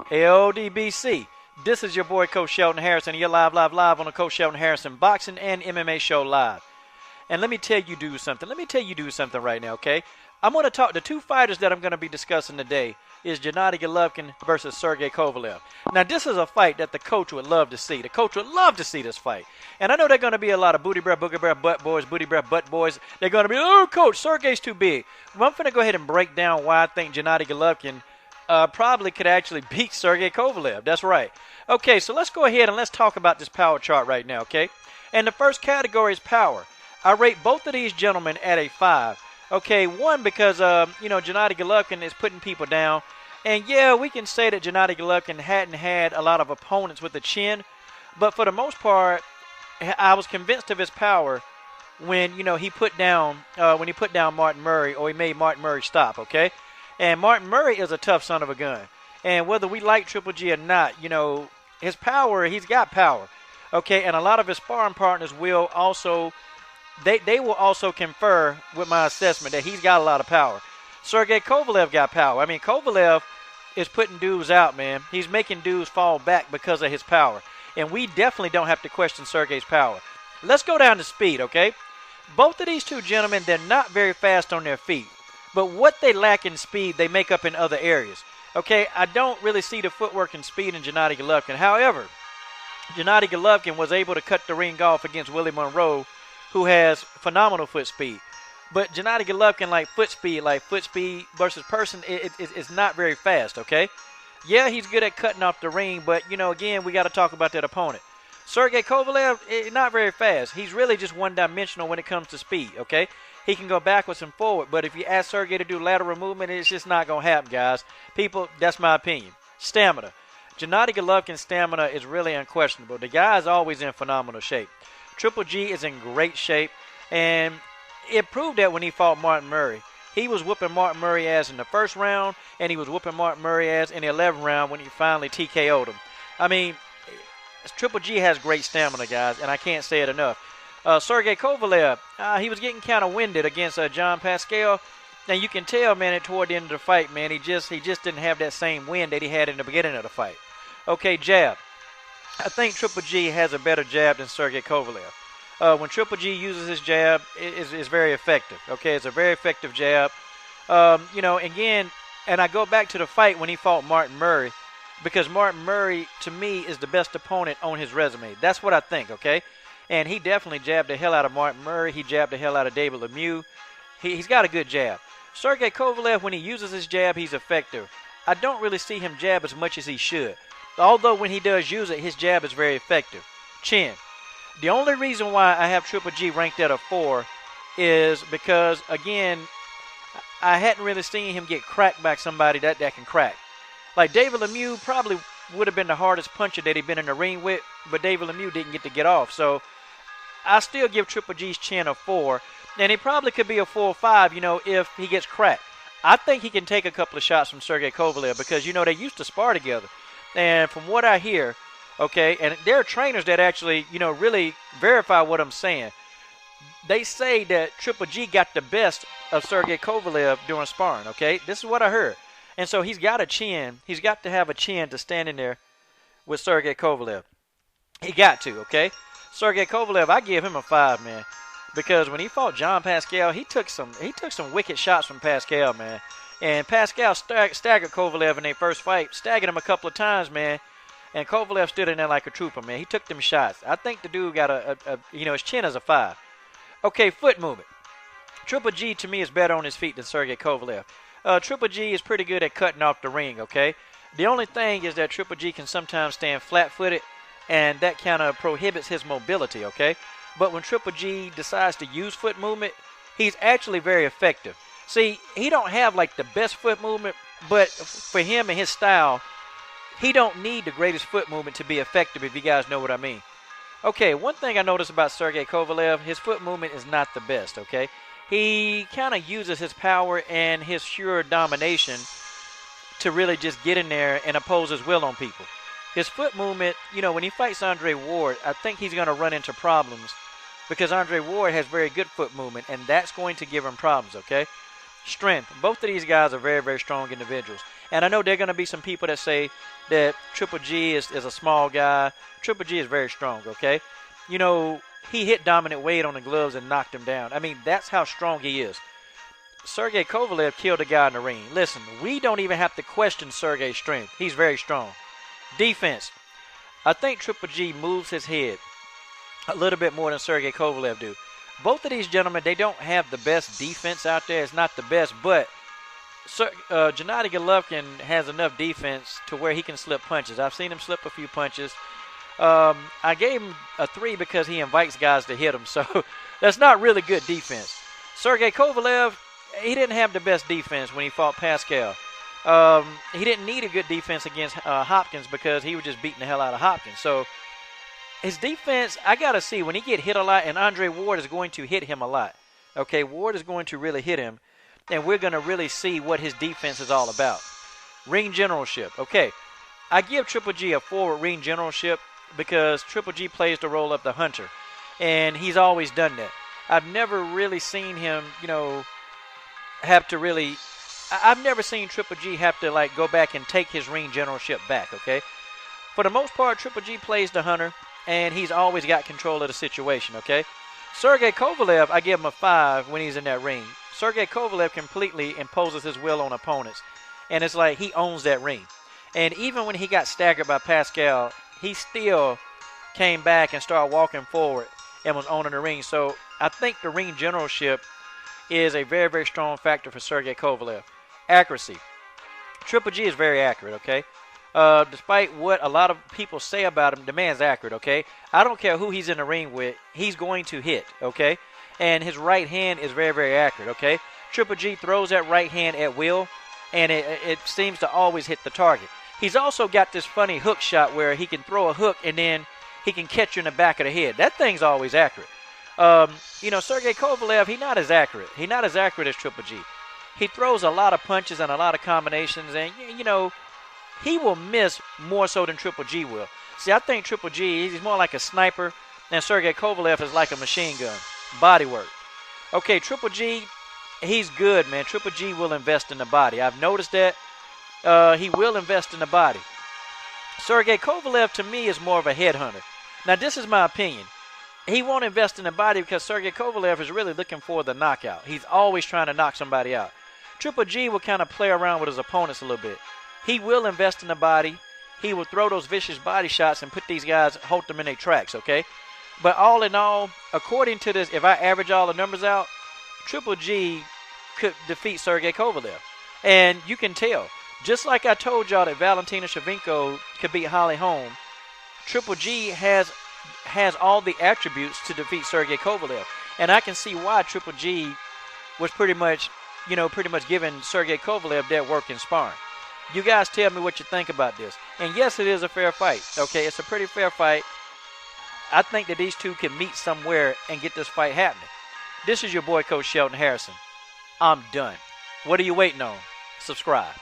LDBC. This is your boy, Coach Shelton Harrison, and you're live on the Coach Shelton Harrison Boxing and MMA Show live. And let me tell you something. Let me tell you something right now, okay? I'm going to talk. The two fighters that I'm going to be discussing today is Gennady Golovkin versus Sergey Kovalev. Now, this is a fight that the coach would love to see. The coach would love to see this fight. And I know they're going to be a lot of booty breath, booger breath, butt boys, booty breath, butt boys. They're going to be, oh, coach, Sergey's too big. Well, I'm going to go ahead and break down why I think Gennady Golovkin probably could actually beat Sergey Kovalev. That's right. Okay, so let's go ahead and let's talk about this power chart right now, okay? And the first category is power. I rate both of these gentlemen at a 5. Okay, one, because, Gennady Golovkin is putting people down. And, yeah, we can say that Gennady Golovkin hadn't had a lot of opponents with the chin. But for the most part, I was convinced of his power when, he put down Martin Murray, or he made Martin Murray stop, okay? And Martin Murray is a tough son of a gun. And whether we like Triple G or not, his power, he's got power, okay? And a lot of his sparring partners will also – They will also confer with my assessment that he's got a lot of power. Sergey Kovalev got power. I mean, Kovalev is putting dudes out, man. He's making dudes fall back because of his power. And we definitely don't have to question Sergey's power. Let's go down to speed, okay? Both of these two gentlemen, they're not very fast on their feet. But what they lack in speed, they make up in other areas. Okay, I don't really see the footwork and speed in Gennady Golovkin. However, Gennady Golovkin was able to cut the ring off against Willie Monroe, who has phenomenal foot speed. But Gennady Golovkin, like foot speed versus person, it's not very fast, okay? Yeah, he's good at cutting off the ring, but, again, we got to talk about that opponent. Sergey Kovalev, not very fast. He's really just one-dimensional when it comes to speed, okay? He can go backwards and forward, but if you ask Sergey to do lateral movement, it's just not going to happen, guys. People, that's my opinion. Stamina. Gennady Golovkin's stamina is really unquestionable. The guy is always in phenomenal shape. Triple G is in great shape, and it proved that when he fought Martin Murray. He was whooping Martin Murray ass in the first round, and he was whooping Martin Murray ass in the 11th round when he finally TKO'd him. I mean, Triple G has great stamina, guys, and I can't say it enough. Sergey Kovalev, he was getting kind of winded against John Pascal. Now, you can tell, man, toward the end of the fight, man, he just didn't have that same wind that he had in the beginning of the fight. Okay, jab. I think Triple G has a better jab than Sergey Kovalev. When Triple G uses his jab, it's very effective. Okay, it's a very effective jab. Again, and I go back to the fight when he fought Martin Murray, because Martin Murray, to me, is the best opponent on his resume. That's what I think, okay? And he definitely jabbed the hell out of Martin Murray. He jabbed the hell out of David Lemieux. He's got a good jab. Sergey Kovalev, when he uses his jab, he's effective. I don't really see him jab as much as he should. Although when he does use it, his jab is very effective. Chin. The only reason why I have Triple G ranked at a 4 is because, again, I hadn't really seen him get cracked by somebody that can crack. Like David Lemieux probably would have been the hardest puncher that he'd been in the ring with, but David Lemieux didn't get off. So I still give Triple G's chin a 4, and he probably could be a 4 or 5, if he gets cracked. I think he can take a couple of shots from Sergey Kovalev because, they used to spar together. And from what I hear, okay, and there are trainers that actually, really verify what I'm saying. They say that Triple G got the best of Sergey Kovalev during sparring, okay? This is what I heard. And so he's got a chin. He's got to have a chin to stand in there with Sergey Kovalev. He got to, okay? Sergey Kovalev, I give him a 5, man. Because when he fought John Pascal, he took some wicked shots from Pascal, man. And Pascal staggered Kovalev in their first fight, staggered him a couple of times, man. And Kovalev stood in there like a trooper, man. He took them shots. I think the dude got his chin is a 5. Okay, foot movement. Triple G, to me, is better on his feet than Sergey Kovalev. Triple G is pretty good at cutting off the ring, okay? The only thing is that Triple G can sometimes stand flat-footed, and that kind of prohibits his mobility, okay? But when Triple G decides to use foot movement, he's actually very effective. See, he don't have, like, the best foot movement, but for him and his style, he don't need the greatest foot movement to be effective, if you guys know what I mean. Okay, one thing I noticed about Sergey Kovalev, his foot movement is not the best, okay? He kind of uses his power and his sure domination to really just get in there and impose his will on people. His foot movement, when he fights Andre Ward, I think he's going to run into problems because Andre Ward has very good foot movement, and that's going to give him problems, okay? strength. Both of these guys are very, very strong individuals. And I know there are going to be some people that say that Triple G is a small guy. Triple G is very strong, okay? You know, he hit Dominant Wade on the gloves and knocked him down. I mean, that's how strong he is. Sergey Kovalev killed a guy in the ring. Listen, we don't even have to question Sergey's strength. He's very strong. Defense. I think Triple G moves his head a little bit more than Sergey Kovalev do. Both of these gentlemen, they don't have the best defense out there. It's not the best, but Gennady Golovkin has enough defense to where he can slip punches. I've seen him slip a few punches. I gave him a 3 because he invites guys to hit him, so that's not really good defense. Sergey Kovalev, he didn't have the best defense when he fought Pascal. He didn't need a good defense against Hopkins because he was just beating the hell out of Hopkins. So his defense, I got to see, when he get hit a lot, and Andre Ward is going to hit him a lot. Okay, Ward is going to really hit him, and we're going to really see what his defense is all about. Ring generalship. Okay, I give Triple G a forward ring generalship because Triple G plays the role of the hunter, and he's always done that. I've never really seen him, you know, have to really – I've never seen Triple G have to, like, go back and take his ring generalship back, okay? For the most part, Triple G plays the hunter, and he's always got control of the situation, okay? Sergey Kovalev, I give him a 5 when he's in that ring. Sergey Kovalev completely imposes his will on opponents, and it's like he owns that ring. And even when he got staggered by Pascal, he still came back and started walking forward and was owning the ring. So I think the ring generalship is a very, very strong factor for Sergey Kovalev. Accuracy. Triple G is very accurate, okay? Despite what a lot of people say about him, the man's accurate, okay? I don't care who he's in the ring with. He's going to hit, okay? And his right hand is very, very accurate, okay? Triple G throws that right hand at will, and it seems to always hit the target. He's also got this funny hook shot where he can throw a hook and then he can catch you in the back of the head. That thing's always accurate. You know, Sergey Kovalev, he's not as accurate. He's not as accurate as Triple G. He throws a lot of punches and a lot of combinations, and, you know, he will miss more so than Triple G will. See, I think Triple G, he's more like a sniper, and Sergey Kovalev is like a machine gun. Body work. Okay, Triple G, he's good, man. Triple G will invest in the body. I've noticed that. He will invest in the body. Sergey Kovalev, to me, is more of a headhunter. Now, this is my opinion. He won't invest in the body because Sergey Kovalev is really looking for the knockout. He's always trying to knock somebody out. Triple G will kind of play around with his opponents a little bit. He will invest in the body. He will throw those vicious body shots and put these guys, hold them in their tracks, okay? But all in all, according to this, if I average all the numbers out, Triple G could defeat Sergey Kovalev. And you can tell. Just like I told y'all that Valentina Shevchenko could beat Holly Holm, Triple G has all the attributes to defeat Sergey Kovalev. And I can see why Triple G was pretty much giving Sergey Kovalev that work in sparring. You guys tell me what you think about this. And yes, it is a fair fight. Okay, it's a pretty fair fight. I think that these two can meet somewhere and get this fight happening. This is your boy, Coach Shelton Harrison. I'm done. What are you waiting on? Subscribe.